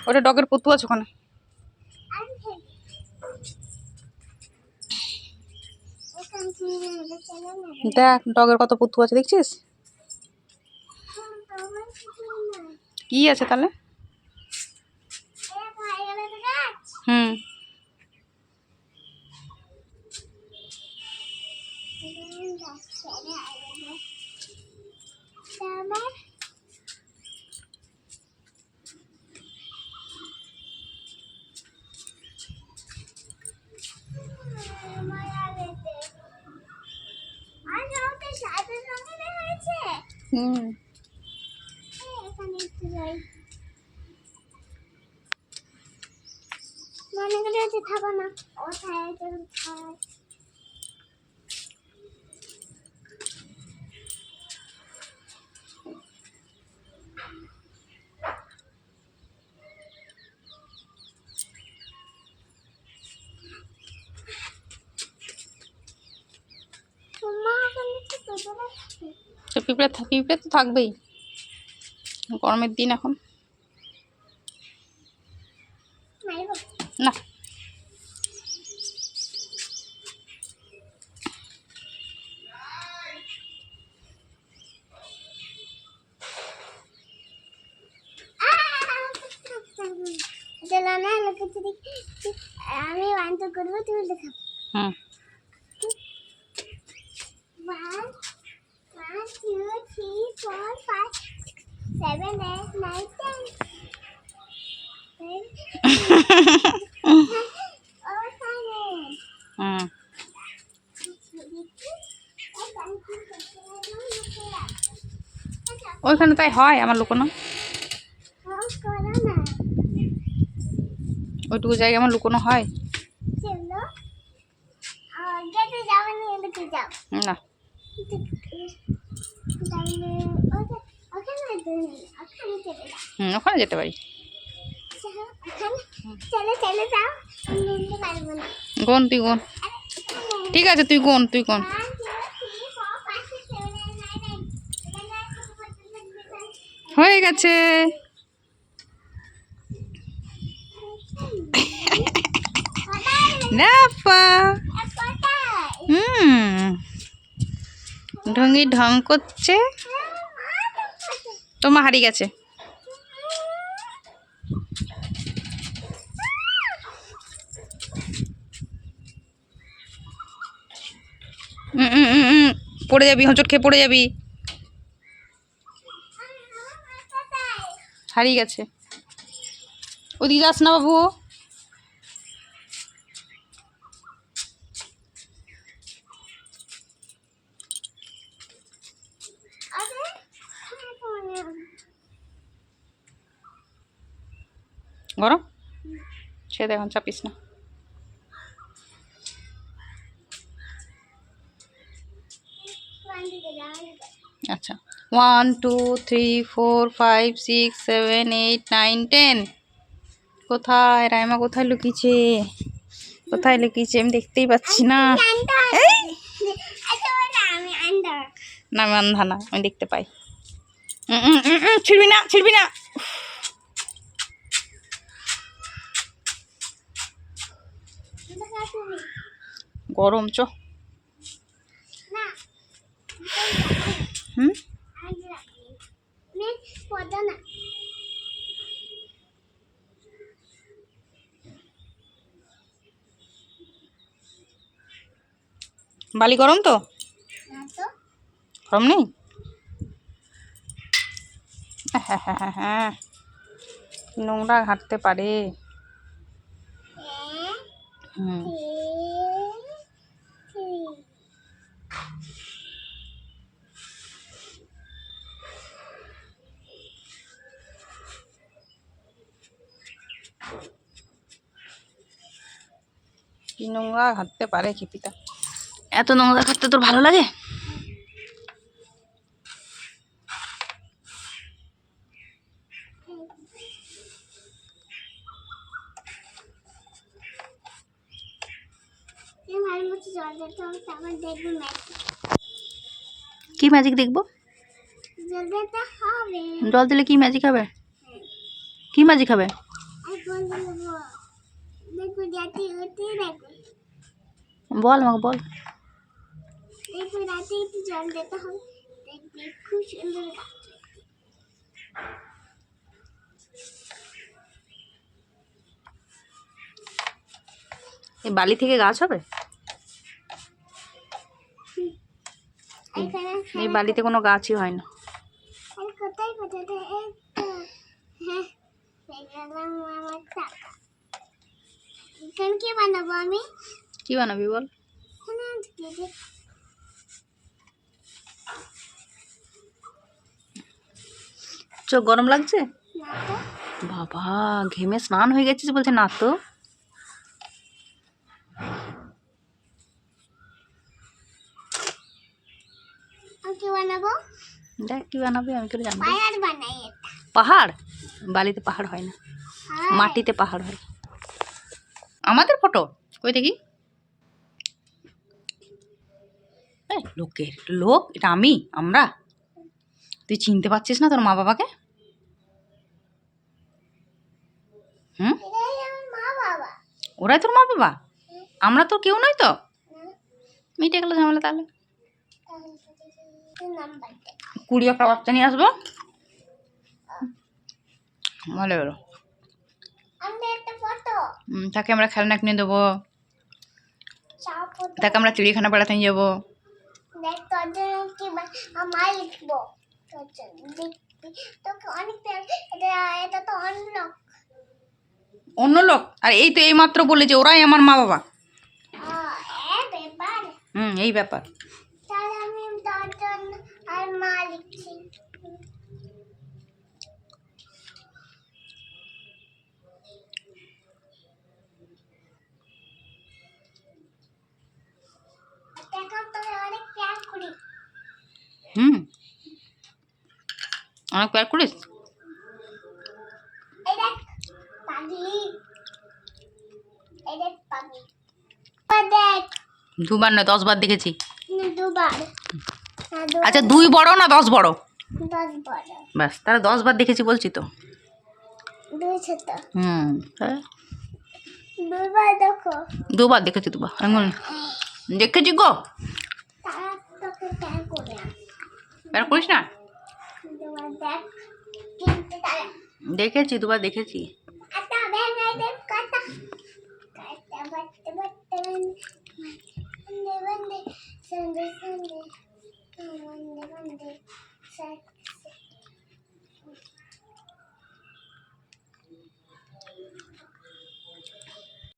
ওটা ডগের পুতু আছে ওখানে। দেখ ডগের কত পুতু আছে দেখছিস? কি আছে তাহলে? হুম হুম মনে করে থাকো না ও তো পিঁপড়ে পিঁপড়ে তো থাকবেই, গরমের দিন এখন। না আমি ওয়ান টু করবো, তুমি দেখাবো। হুম 1 2 3 4 5 7 8 9 10 হুম ওইখানে তাই হয় আমার লুকোনো, ওইটুকু জায়গায় আমার লুকোনো হয় না। ওখানে যেতে পারি। গোন তুই গোন, ঠিক আছে তুই গোন, তুই গোন। হয়ে গেছে। ঢঙ্গি ঢং করছে, তোমার হারিয়ে গেছে। পড়ে যাবি, হোঁচট খেয়ে পড়ে যাবি। হারিয়ে গেছে। ওদিকে যাস না বাবু। গরম সে দেখুন, চাপিস না। আচ্ছা 1 2 3 4 5 6 7 8 9 10। কোথায় রাইমা, কোথায় লুকিয়েছে? কোথায় লুকিয়েছে আমি দেখতেই পাচ্ছি না। না আমি আন্ধা না, আমি দেখতে পাই। ছিড়বি না, ছিড়বি না। গরম চ। বালি গরম তো? গরম নেই? হ্যাঁ হ্যাঁ হ্যাঁ হ্যাঁ, নোংরা ঘাঁটতে পারে। হুম কি নোংরা ঘাঁটতে পারে খিপিটা। এত নোংরা ঘাঁটতে তোর ভালো লাগে? কি ম্যাজিক দেখবো? জল দিলে কি ম্যাজিক হবে? কি ম্যাজিক হবে? দেখো দেখো রাতে হতে দেখো বল আমাকে বল। দেখো রাতে একটু জল দিতে হবে দেখবে খুব সুন্দর গাছ। এই বালি থেকে গাছ হবে? এখানে এই বালিতে কোনো গাছই হয় না। আর কোথায় কোথায় এই তো হ্যাঁ পেলাম আমার টাকা। এখানে কি বানাবো আমি? কি বানাবি বল? এখানে আজকে যে চোখ গরম লাগছে? না তো বাবা, ঘেমে স্নান হয়ে গেছিস বলছে না তো। আমি কি বানাবো? দেখ কি বানাবি, আমি করে জানবো। পাহাড় বানাই এটা। পাহাড়? বালিতে পাহাড় হয় না, হ্যাঁ। মাটিতে পাহাড় হয়। আমাদের ফটো কই দেখি। লোকের লোক, এটা আমি, আমরা। তুই চিনতে পারছিস না তোর মা বাবাকে? হুম, এটাই আমার মা বাবা। ওরাই তোর মা বাবা, আমরা তো কেউ নই তো। মিটে গেল ঝামেলা তাহলে। নাম্বার দে। 20 একটা বাচ্চা নিয়ে আসবো, ভালো হলো। আমি একটা ফটো তাকে আমরা খেলনা কিনে দেবো, চাপ ফটো তাকে আমরা চিড়িয়াখানা বেড়াতে নিয়ে যাবো। দেখ তোর জন্য কি আমার লিখবো তোর জন্য দেখবি তোকে অনেক এটা এটা তো অন্য অন্য লোক? আর এই তো এই মাত্র বলে যে ওরাই আমার মা বাবা। ব্যাপার এই ব্যাপার। তাহলে আমি তোর জন্য আর মা লিখছি। দেখো তোকে অনেক প্যাক করি। অনেক প্যার করিস। এই দেখ পাগলি এই দেখ পাগলি দেখ 2 বার না 10 বার দেখেছি। দুবার আচ্ছা 2 বড় না 10 বড়? 10 বড় ব্যাস, তাহলে 10 বার দেখেছি বলছি তো। 2 ছোট হ্যাঁ, দুবার দেখো 2 বার দেখেছি, 2 বার আমি দেখেছি গো। তারা তোকে প্যাক করে প্যার করিস না। দুবার দেখ কিন্তু তারা দেখেছি, 2 বার দেখেছি। আটা ভেঙে দেখ কাটা কাটা বাটতে বাটতে বন্দে বন্দে সন্দে সন্দে বন্দে বন্দে